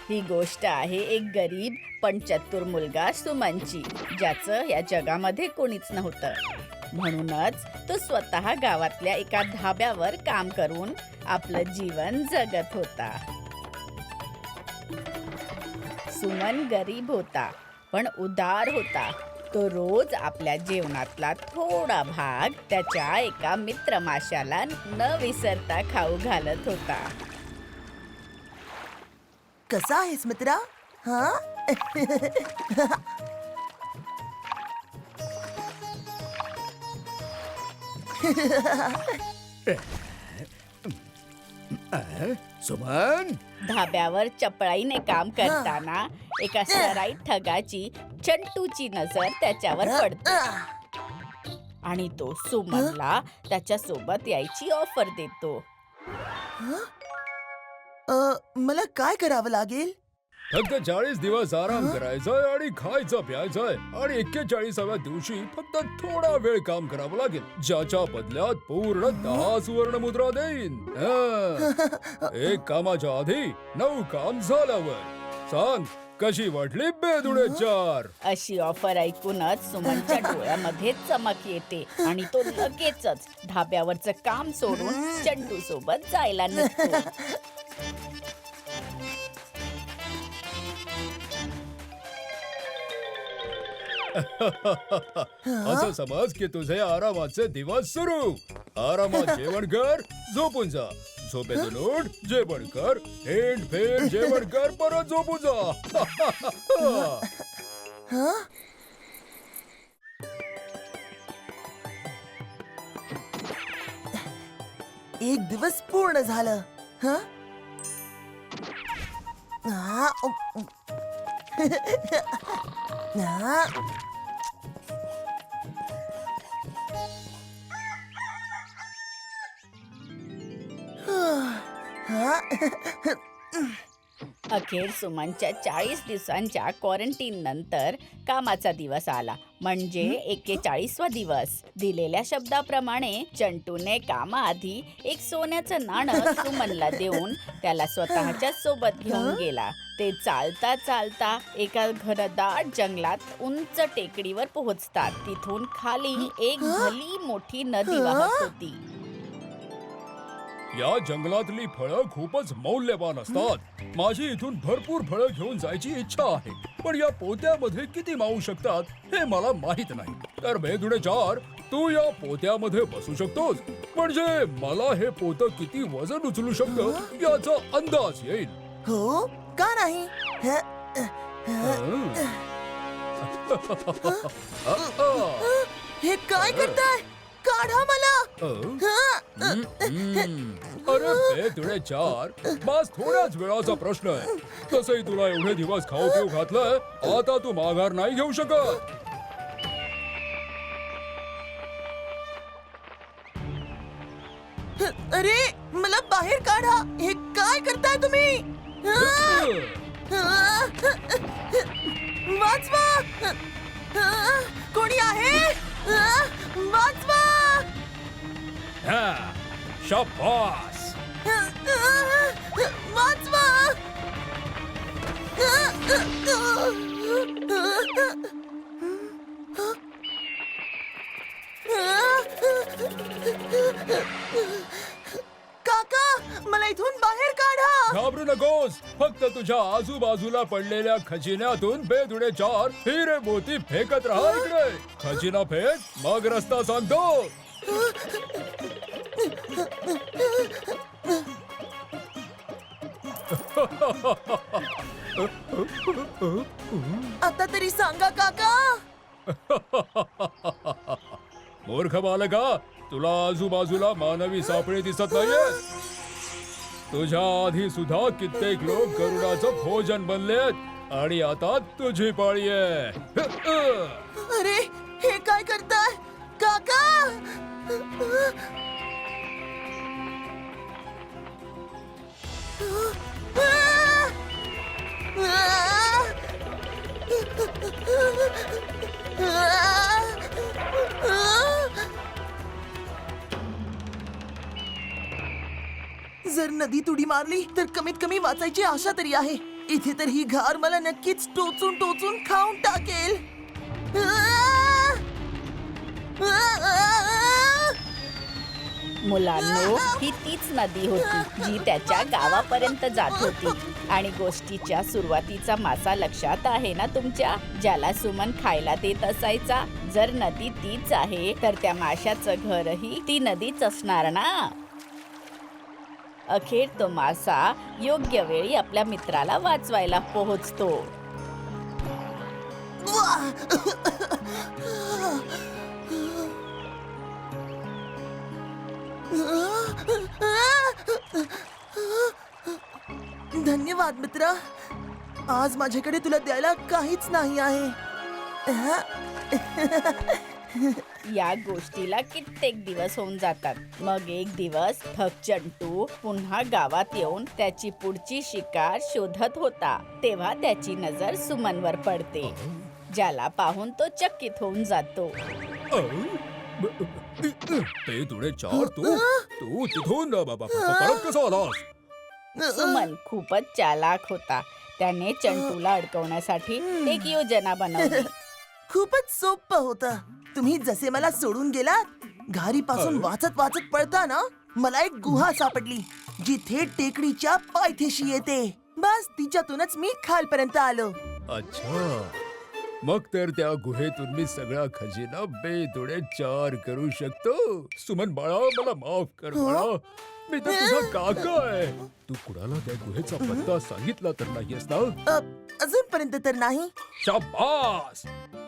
ही गोष्ट आहे एक गरीब पण चतुर मुलगा सुमनची, ज्याचं या जगामध्ये कोणीच नव्हतं. म्हणूनच तो स्वतः गावातल्या एका धाब्यावर काम करून आपलं जीवन जगत होता. सुमन गरीब होता पण उदार होता. तो रोज आपल्या जेवणातला थोडा भाग त्याच्या एका मित्र माशाला न विसरता खाऊ घालत होता. कसा आहेस मित्रा? हा सुमन, धाब्यावर चपळाईने काम करताना एका सराईत ठगाची चंटूची नजर त्याच्यावर पडते आणि तो सुमनला त्याच्या सोबत यायची ऑफर देतो. मला काय करावं लागेल? फक्त 40 दिवस आराम करायचाय आणि खायचं प्यायचंय आणि 41व्या दिवशी फक्त थोडा वेळ काम करावं लागेल, ज्याच्या बदल्यात पूर्ण 10 सुवर्ण मुद्रा देईन. एक कामाच्या आधी 9 काम झाल्यावर. सांग, कशी वाटली बेदुडे 4? अशी ऑफर ऐकूनच सुमनच्या डोळ्यामध्ये चमक येते आणि तो लगेचच धाब्यावरचं काम सोडून चंटू सोबत जायला निघतो. असं समज की तुझे आरामाचे दिवस सुरू. आरामात जेवण कर, झोपून जा. झोपेतून उठ, जेवण कर, हिंड फेर, जेवण कर, परत झोपून जा. एक दिवस पूर्ण झालं. हा हा, हा. अखेर सुमनच्या 40 दिवसांच्या क्वारंटीन नंतर कामाचा दिवस आला, म्हणजे 41वा दिवस. दिलेल्या शब्दाप्रमाणे चंटूने कामाआधी एक सोन्याचं नाणं सुमनला देऊन त्याला स्वतःच्या सोबत घेऊन गेला. ते चालता चालता एका घनदाट जंगलात उंच टेकडीवर पोहोचतात. तिथून खाली एक भली मोठी नदी वाहत होती. या जंगलातली फळं खूपच मौल्यवान असतात. माझी इथून भरपूर फळं घेऊन जायची इच्छा आहे, पण या पोत्यामध्ये किती मावू शकतात हे मला माहित नाही. तर बेदुडे 4, तू या पोत्यामध्ये बसू शकतोस, म्हणजे मला हे पोतं किती वजन उचलू शकतं याचा अंदाज येईल. हो का नाही? हे काय करताय? काढा मला. अरे बेदुडे 4, बस थोड्याच वेळाचा प्रश्न आहे. तसंही तुला एवढे दिवस खाऊ पिऊ घातलंय, आता तू माघार नाही घेऊ शकत. अरे मला बाहेर काढा. हे काय करताय तुम्ही? वाचवा. कोणी आहे? वाचवा. शाबास. वाचवा. काका, मला इथून बाहेर काढा. घाबरू नकोस. फक्त तुझ्या आजूबाजूला पडलेल्या खजिन्यातून बेदुडे 4 हिरे मोती फेकत राहा इकडे. खजिना फेक, मग रस्ता सांगतो. आता तरी सांगा काका. मूर्ख बालका, तुला आजूबाजूला मानवी सापळे दिसत नाहीये? तुझ्या आधी सुद्धा कित्येक लोक गरुडाचं भोजन बनलेत आणि आता तुझी पाळी आहे. अरे हे काय करताय काका? जर नदीत उडी मारली तर कमीत कमी वाचायची आशा तरी आहे. इथे तर ही घार मला नक्कीच टोचून टोचून खाऊन टाकेल. मुलांनो, ही तीच नदी होती जी त्याच्या गावापर्यंत जात होती. आणि गोष्टीच्या सुरुवातीचा मासा लक्षात आहे ना तुमच्या, ज्याला सुमन खायला देत असायचा? जर नदी तीच आहे तर त्या माशाचं घरही ती नदीच असणार ना. अखेर तो मासा योग्य वेळी आपल्या मित्राला वाचवायला पोहोचतो. धन्यवाद मित्रा. आज माझ्याकडे तुला द्यायला काहीच नाही आहे. या गोष्टीला कित्येक दिवस होऊन जातात. मग एक दिवस ठग चंटू पुन्हा गावात येऊन त्याची पुढची शिकार शोधत होता. तेव्हा त्याची नजर सुमनवर पडते, ज्याला पाहून तो चकित होऊन जातो. ते तुडे चार तू तिथून परत कसा आलास? सुमन खूपच चालाक होता. त्याने चंटूला अडकवण्यासाठी एक योजना बनवली. खूपच सोपं होतं. तुम्ही जसे मला सोडून गेलात, घारीपासून वाचत वाचत पळताना मला एक गुहा सापडली जी थेट टेकडीच्या पायथ्याशी येते. बस तिच्यातूनच मी खालपर्यंत आलो. अच्छा, मग तर त्या गुहेतून मी सगळा खजिना बेतुडे चार करू शकतो. सुमन बाळा, मला माफ कर बाळा. मी तर तुझा काका आहे. तू कुणाला त्या गुहेचा पत्ता सांगितला तर नाहीस ना? अजूनपर्यंत तर नाही. शाबास.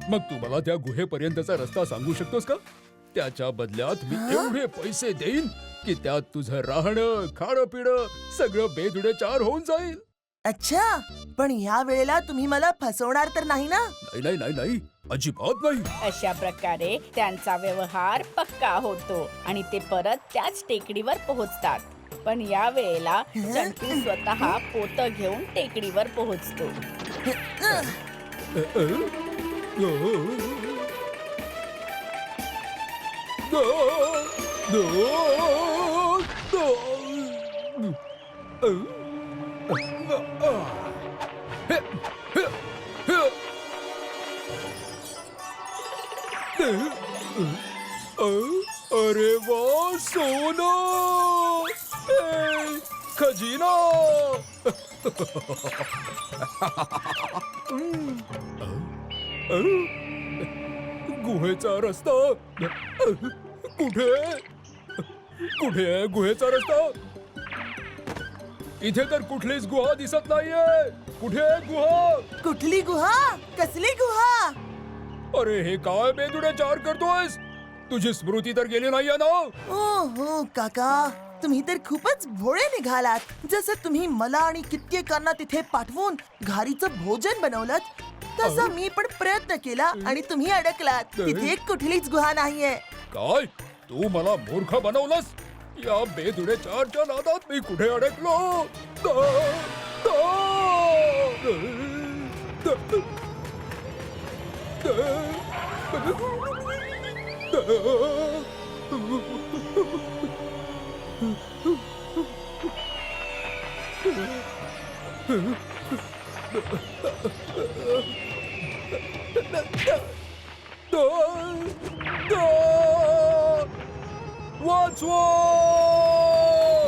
मग तू मला त्या गुहेपर्यंतचा रस्ता सांगू शकतोस का? त्याच्या बदल्यात मी एवढे पैसे देईन की त्यात तुझं राहणं, खाणं पिणं सगळं बेतुडे चार होऊन जाईल. अच्छा, पण ह्या वेळेला तुम्ही मला फसवणार तर नाही ना? नाही नाही नाही नाही, अजिबात नाही. अशा प्रकारे त्यांचा व्यवहार पक्का होतो आणि ते परत त्याच टेकडीवर पोहोचतात. पण या वेळेला चंटू स्वतः पोतं घेऊन टेकडीवर पोहोचतो. अरे वा, सोना, खजिना. गुहेचा रस्ता कुठे कुठे आहे? गुहेचा रस्ता इथे तर कुठलीच गुहा दिसत नाहीये. कुठे आहे गुहा? कुठली गुहा? कसली गुहा? अरे हे काय बेदुडे चार करतोयस? तुझी स्मृती तर गेली नाहीये ना? ओ हो काका, तुम्ही तर खूपच भोळे निघालात. जसं तुम्ही मला आणि कित्येकांना तिथे पाठवून घारीचं भोजन बनवलं, तसं मी पण प्रयत्न केला आणि तुम्ही अडकलात. तिथे कुठलीच गुहा नाहीये. काय तू मला मूर्ख बनवलंस? या बेदुडे चारच्या नादात मी कुठे अडकलो?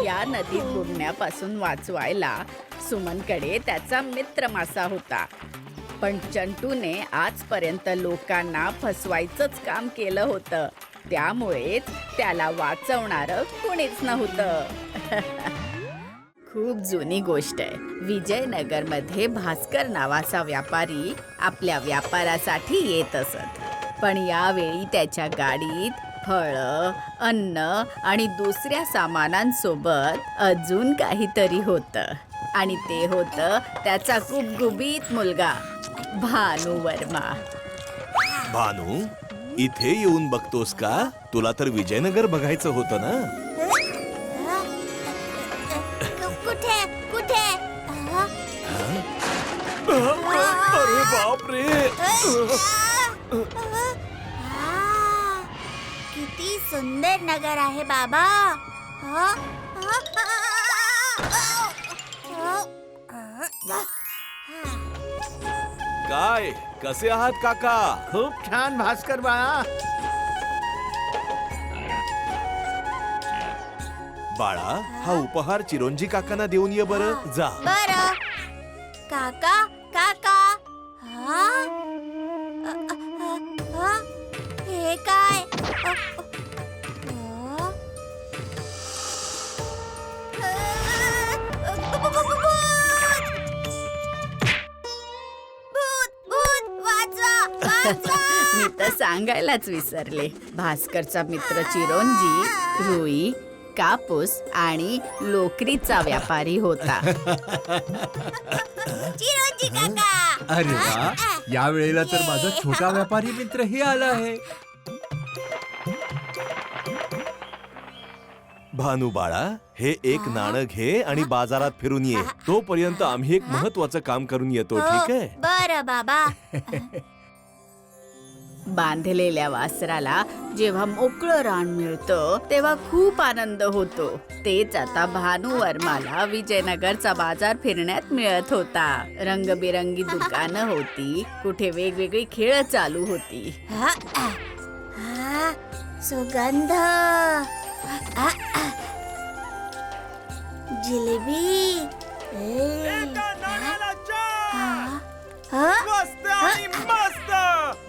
या नदीत बुडण्यापासून वाचवायला सुमनकडे त्याचा मित्र मासा होता. पण चंटूने आजपर्यंत लोकांना फसवायचंच काम केलं होतं. त्यामुळेच त्याला वाचवणारं कोणीच नव्हतं. खूप जुनी गोष्ट आहे. विजयनगरमध्ये भास्कर नावाचा व्यापारी आपल्या व्यापारासाठी येत असत. पण यावेळी त्याच्या गाडीत फळं, अन्न आणि दुसऱ्या सामानांसोबत अजून काहीतरी होतं. आणि ते होतं त्याचा गुबगुबीत मुलगा भानू वर्मा. भानू, इथे येऊन बघतोस का? तुला तर विजयनगर बघायचं होतं ना? कुठे कुठे? अरे बापरे! किती सुंदर नगर आहे बाबा. काय कसे आहात काका? खूप छान भास्कर बाळा. बाळा, हा उपहार चिरोंजी काकांना देऊन ये बरं. जा. बरं. काका काका हा हा? हे काय भूत भूत वाचवा वाचवा. मी तर सांगायलाच विसरले. भास्करचा मित्र चिरोंजी रुई, कापूस आणि लोकरीचा व्यापारी होता. चिरोंजी काका. अरे वा, या वेळेला तर माझा छोटा व्यापारी मित्रही आला आहे. भानू बाळा, हे एक नाणं घे आणि बाजारात फिरून ये. तोपर्यंत आम्ही एक महत्वाचं काम करून येतो. ठीक आहे? बरं बाबा. बांधलेल्या वासराला जेव्हा मोकळं रान मिळतं तेव्हा खूप आनंद होतो. तेच आता भानू वर्माला विजयनगरचा बाजार फिरण्यात मिळत होता. रंगबिरंगी दुकानं होती, कुठे वेगवेगळी खेळ चालू होती. हा, सुगंध. जिलेबी.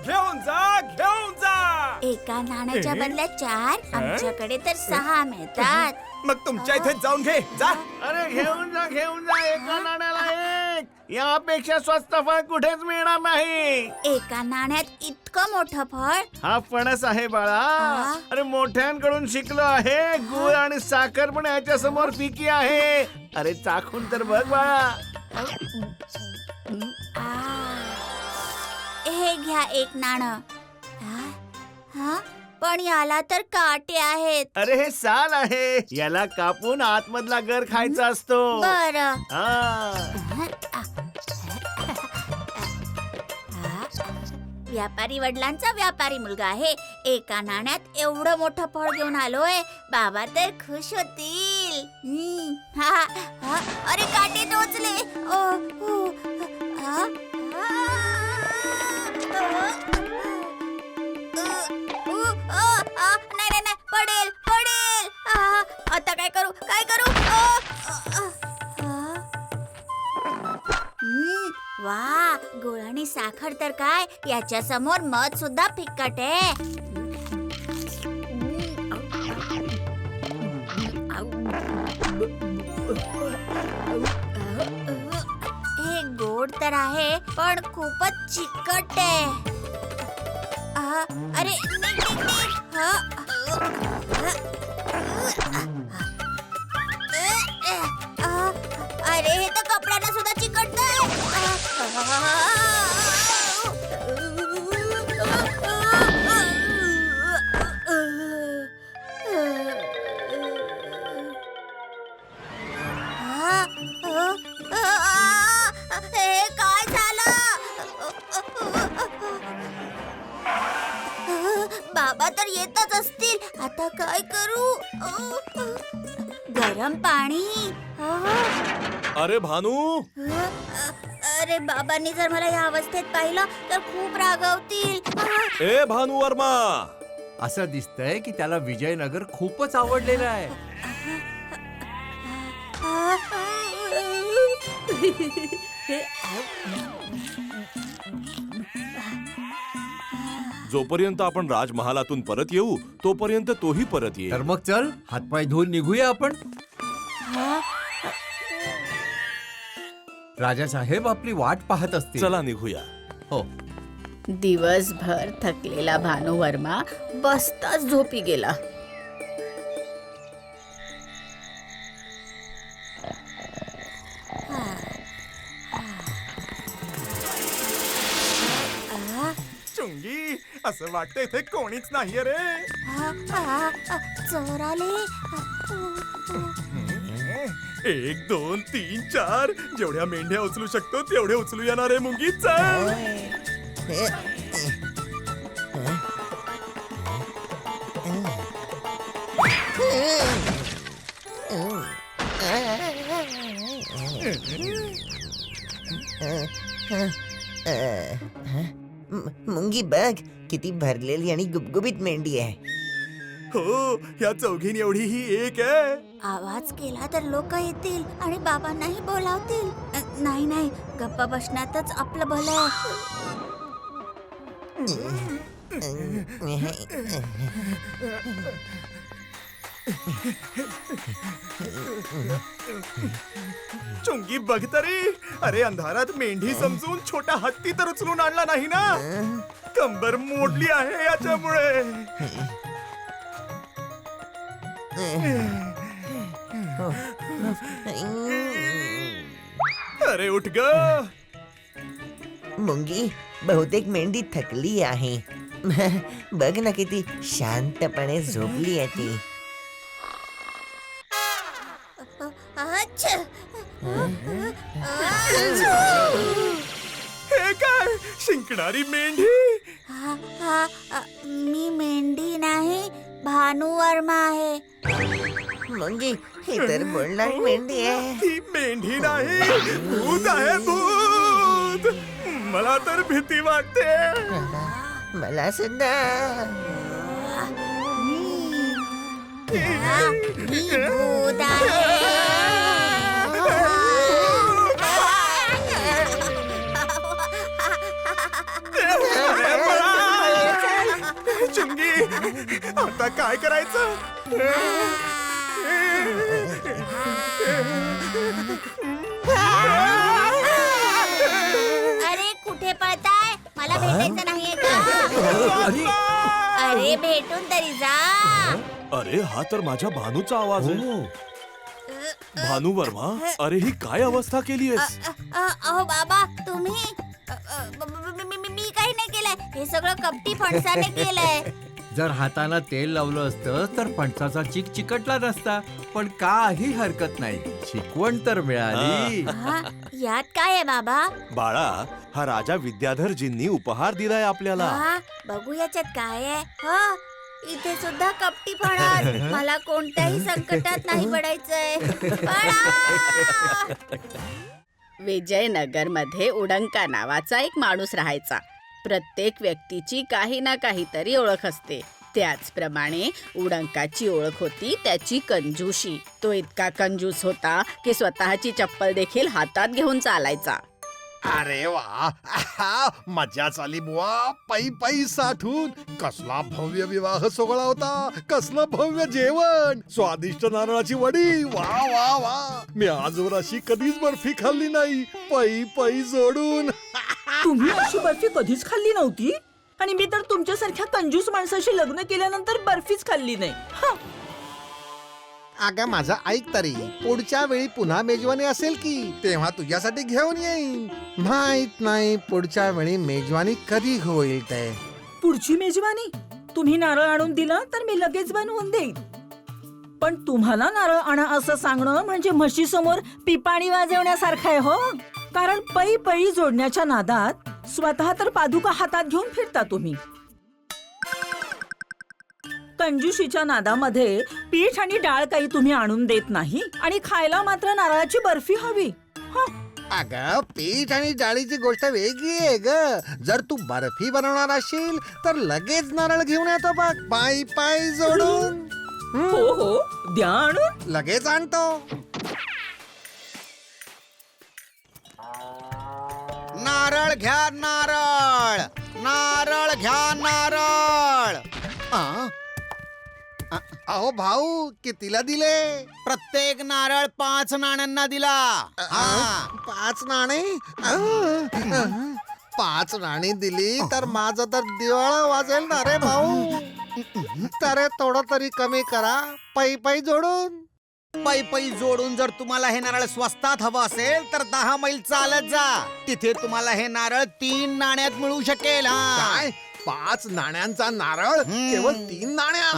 घेऊन जा, घेऊन जा. एका नाण्याच्या बदल्यात 4, आमच्याकडे तर 6 मिळतात. मग तुमच्या इथे जाऊन घे. जा. अरे घेऊन जा एका नाण्याला एक. यापेक्षा स्वस्त फळ कुठेच मिळणार नाही. एका नाण्यात इतकं मोठं फळ. हा फणस आहे बाळा. अरे मोठ्यांकडून शिकलो आहे. गुळ आणि साखर पण याच्या समोर फिकी आहे. अरे चाखून तर बघ बाळा. हे घ्या एक नाणं. हा, पण याला तर काटे आहेत. अरे हे साल आहे. याला कापून आतमधला गर खायचा असतो. बरं. व्यापारी वडिलांचा व्यापारी मुलगा आहे. एका नाण्यात एवढं मोठं फळ घेऊन आलोय. बाबा तर खुश होतील. अरे काटे टोचले. नाही पडेल पडेल. आता काय करू काय करू. वा, गुळ आणि साखर तर काय, याच्या समोर मध सुद्धा फिक्कट आहे. हे गोड तर आहे पण खूपच चिकट आहे. अरे निघ, निघ, निघ. अरे हे तर कपड्याला सुद्धा चिकटतंय. हे काय झालं. बाबा तर येतच असतील. आता काय करू. गरम पाणी. अरे भानू, अरे बाबांनी जर मला या अवस्थेत पाहिलं तर खूप रागवतील. ए भानू वर्मा. असं दिसतंय की त्याला विजयनगर खूपच आवडलेलं आहे. जोपर्यंत आपण राजमहालातून परत येऊ तोपर्यंत तोही परत येईल. तर मग चल हातपाय धुवून निघूया आपण. राजासाहेब आपली वाट पाहत असतील. चला निघूया. हो. दिवसभर थकलेला भानुवर्मा बसताच झोपी गेला. चुंगी, असं वाटतं इथे कोणीच नाहीये रे. चोर आले. 1 2 3 4 जेवढ्या मेंढ्या उचलू शकतो तेवढे उचलू येणार आहे. मुंगी चल. मुंगी बघ किती भरलेली आणि गुबगुबीत मेंढी आहे. हो ह्या चौघीन एवढी ही एक आहे. आवाज केला तर लोक येतील आणि बाबांनाही बोलावतील. नाही नाही, गप्पा बसण्यातच आपलं भलं आहे. चुंगी बघ तरी. अरे अंधारात मेंढी समजून छोटा हत्ती तर उचलून आणला नाही ना. कंबर मोडली आहे याच्यामुळे. अरे उठ ग. मुंगी बहुतेक मेंढी थकली आहे. बघ ना किती शांतपणे झोपली आहे ती. अच्छा. हे काय शिंकणारी मेंढी. मी मेंढी नाही, भानू वर्मा आहे. मुंगी ही तर बोलणारी मेंढी आहे. ही मेंढी नाही, भूत आहे भूत. मला तर भीती वाटते. मला सुद्धा. मी भूत आहे. चुंगी आता काय करायचं. अरे कुठे पळताय? मला भेटायचं नाहीये का? अरे भेटून तरी जा. अरे हा तर माझ्या भानूचा आवाज आहे. भानू वर्मा, अरे ही काय अवस्था केलीयस. अहो बाबा तुम्ही मी काही नाही केलंय. हे सगळं कपटी फणसाने केलंय. जर हाताला तेल लावलं असतं तर फणसाचा चिक चिकटला नसता. पण काही हरकत नाही, शिकवण तर मिळाली. हा, यात काय आहे बाबा? बाळा, हा राजा विद्याधरजींनी उपहार दिलाय आपल्याला. हा, बघू याच्यात काय आहे. हा, इथे सुद्धा कपटी फणस. मला कोणत्याही संकटात नाही पडायचंय. बाळा! विजयनगरमध्ये उडंका नावाचा एक माणूस राहायचा. प्रत्येक व्यक्तीची काही ना काहीतरी ओळख असते. त्याचप्रमाणे उडंकाची ओळख होती त्याची कंजूशी. तो इतका कंजूस होता की स्वतःची चप्पल देखील हातात घेऊन चालायचा. अरे वा, मजाच आली बुवा. पै पै साठून. कसला भव्य विवाह सोहळा होता. कसलं भव्य जेवण. स्वादिष्ट नारळाची वडी. वा वा वा. मी आजवर अशी कधीच बर्फी खाल्ली नाही. पै पै जोडून. तुम्ही अशी बर्फी कधीच खाल्ली नव्हती. आणि मी तर तुमच्यासारख्या कंजूस माणसाशी लग्न केल्यानंतर बर्फीच खाल्ली नाही. अगं माझं ऐक तरी. पुढच्या वेळी पुन्हा मेजवानी असेल की तेव्हा तुझ्यासाठी घेऊन येईन. माहित नाही पुढच्या वेळी मेजवानी कधी होईल ते. पुढची मेजवानी तुम्ही नारळ आणून दिलं तर मी लगेच बनवून देईन. पण तुम्हाला नारळ आणा असं सांगणं म्हणजे म्हशी समोर पिपाणी वाजवण्यासारखं आहे हो. कारण पै पै जोडण्याच्या नादात स्वतः तर पादुका हातात घेऊन फिरता तुम्ही. कंजूशीच्या नादामध्ये पीठ आणि डाळ काही तुम्ही आणून देत नाही आणि खायला मात्र नारळाची बर्फी हवी. अगं पीठ आणि डाळीची गोष्ट वेगळी आहे ग. जर तू बर्फी बनवणार असशील तर लगेच नारळ घेऊन येतो बघ. पाय पाय जोडून. हो हो, द्या आणून. लगेच आणतो. नारळ घ्या नारळ. नारळ घ्या नारळ. अहो भाऊ कितीला दिले. प्रत्येक नारळ 5 नाण्यांना दिला. 5 नाणे. 5 नाणी दिली तर माझं तर दिवाळं वाजेल ना रे भाऊ. तर थोडं तरी कमी करा. पै पै जोडून. पै पै जोडून जर तुम्हाला हे नारळ स्वस्तात हवं असेल तर 10 मैल चालत जा. तिथे तुम्हाला हे नारळ 3 नाण्यात मिळू शकेल. काय 5 नाण्यांचा नारळ केवळ 3 नाण्या.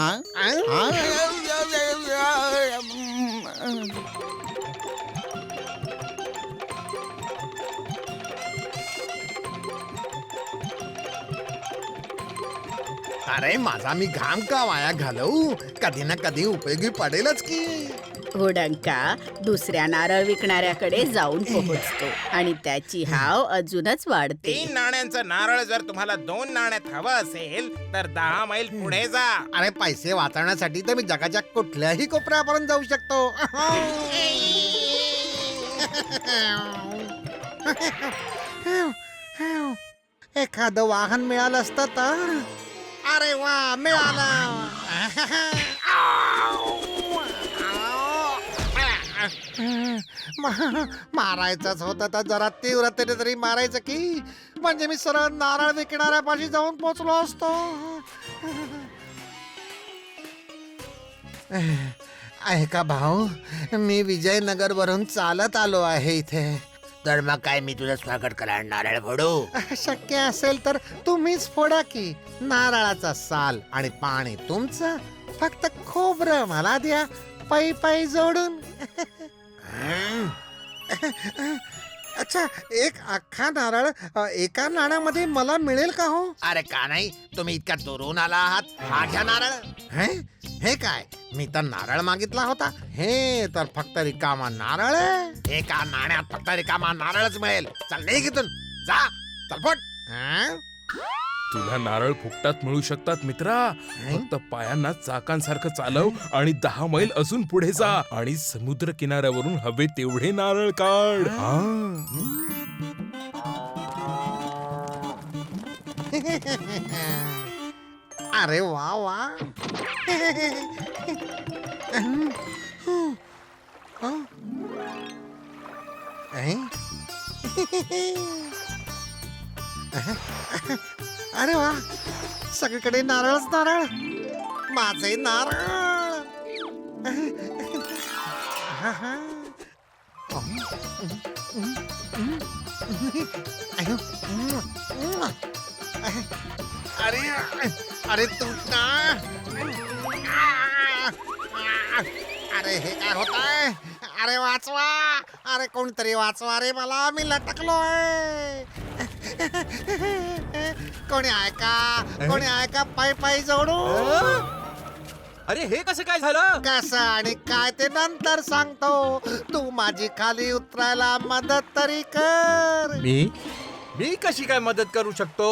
अरे माझा मी घाम का वाया घालवू. कधी ना कधी उपयोगी पडेलच की. हुडंका दुसऱ्या नारळ विकणाऱ्याकडे जाऊन पोहोचतो आणि त्याची हाव अजूनच वाढते. 3 नाण्यांचं नारळ जर तुम्हाला 2 नाण्यात हवं असेल तर 10 मैल पुढे जा. अरे पैसे वाचवण्यासाठी तर मी जगाच्या कुठल्याही कोपऱ्यापर्यंत जाऊ शकतो. एखादं वाहन मिळालं असतं तर. अरे वा, मिळालं. मारायचंच होतं तर जरा तीव्रतेने तरी मारायचं की, म्हणजे मी सरळ नारळ विकणाऱ्यापाशी जाऊन पोचलो असतो. ऐका भाऊ, मी विजयनगर वरून चालत आलो आहे इथे. तर मग काय मी तुझं स्वागत करा, नारळ फोडू? शक्य असेल तर तुम्हीच फोडा की. नारळाचा साल आणि पाणी तुमचं, फक्त खोबरं मला द्या पै पै जोडून. अच्छा, एक अख्खा नारळ एका नाण्यामध्ये मला मिळेल का हो? अरे का नाही, तुम्ही इतक्या दुरून आला आहात. हा घ्या नारळ. हे काय, मी तर नारळ मागितला होता. हे तर फक्त रिकामा नारळ आहे. एका नाण्यात फक्त रिकामा नारळच मिळेल. चल निघ इथून, जा, चल फट. तुला नारळ फुकटात मिळू शकतात मित्रा. फक्त पायांना चाकांसारखं चालव आणि 10 मैल अजून पुढे जा आणि समुद्र किनाऱ्यावरून हवे तेवढे नारळ काढ. अरे वा वा. अरे वा, सगळीकडे नारळच नारळ. माझे नारळ. अरे अरे तू का. अरे हे काय होत आहे. अरे वाचवा, अरे कोणतरी वाचवा रे मला, मी लटकलोय. कोणी ऐका पाय पाय जोडू. अरे हे कसं काय झालं? कसं आणि काय ते नंतर सांगतो. तू माझी खाली उतरायला मदत तरी कर. मी कशी काय मदत करू शकतो?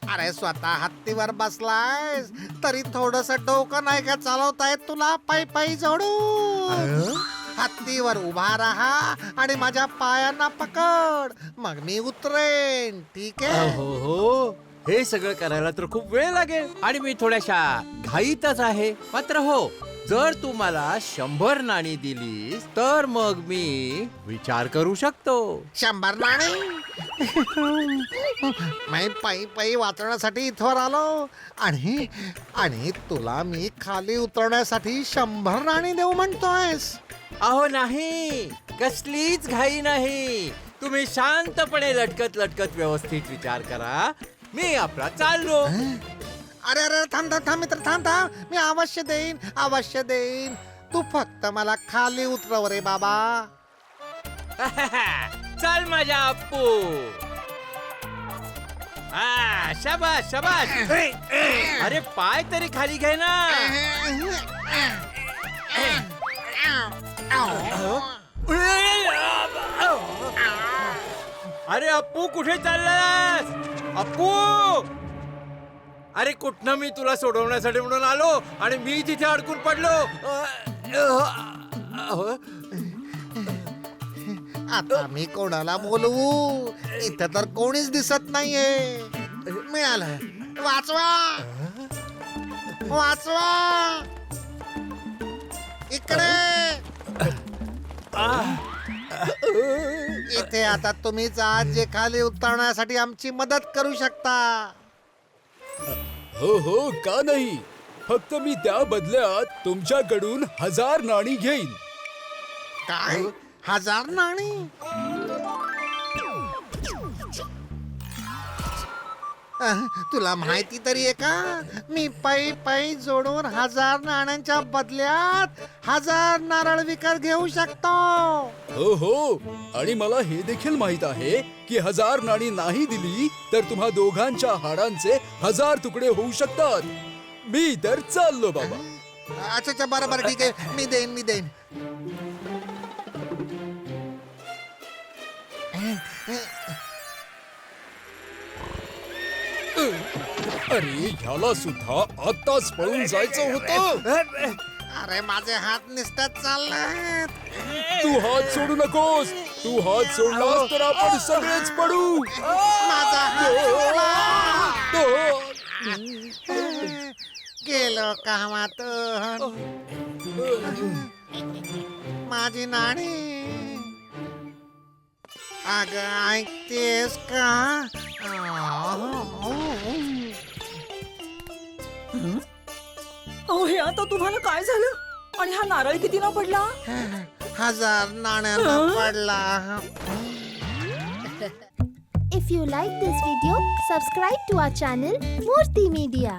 अरे स्वतः हत्तीवर बसलायस तरी थोडस डोकं नाही का चालवता येत तुला पाय पाय जोडू. हत्तीवर उभा राहा आणि माझ्या पायांना पकड, मग मी उतरेन. ठीक आहे? हो, हे सगळं करायला तर खूप वेळ लागेल आणि मी थोड्याशा घाईतच आहे. मात्र हो, जर तू मला 100 नाणी दिलीस तर मग मी विचार करू शकतो. 100 नाणी? मी पायी पायी वाचण्यासाठी इथवर आलो आणि तुला मी खाली उतरण्यासाठी 100 नाणी देऊ म्हणतोयस? अहो नाही, कसलीच घाई नाही. तुम्ही शांतपणे लटकत लटकत व्यवस्थित विचार करा. मी आपला चाललो. अरे अरे थांब मित्र, थांब. मी अवश्य देईन. तू फक्त मला खाली उतरव रे बाबा. चल माझ्या अप्पू. शाबास शाबास. अरे पाय तरी खाली घे ना. अरे अप्पू कुठे चाललास? अप्पू, अरे कुठनं मी तुला सोडवण्यासाठी म्हणून आलो आणि मी तिथे अडकून पडलो. आता मी कोणाला बोलवू? इथं तर कोणीच दिसत नाहीये. मिळालं. वाचवा इकडे. इथे आता तुम्हीच आज जे खाली उतरण्यासाठी आमची मदत करू शकता. हो, का नाही. फक्त मी त्या बदल्यात तुमच्याकडून 1000 नाणी घेईन. काय? 1000 नाणी? तुला माहिती तरी आहे का, मी पै पै जोडून 1000 नाण्यांच्या बदल्यात 1000 नारळ विकत घेऊ शकतो. हो, आणि मला हे देखील माहित आहे की 1000 नाणी नाही दिली तर तुम्हा दोघांच्या हाडांचे 1000 तुकडे होऊ शकतात. मी तर चाललो बाबा. अच्छा बरोबर, ठीक आहे. मी देईन. अरे ह्याला सुद्धा आताच पळून जायचं होतं. अरे माझे हात निसटत चालले. तू हात सोडू नकोस. तू हात सोडलास तर आपण सगळेच पडू. गेलो कामातून. माझी नाणी. अग ऐकतेस का? अहो हे आता तुम्हाला काय झालं आणि हा नारळ कितीला पडला 1000 नाण्यांना पडला. If you like this video, subscribe to our channel Murthy Media.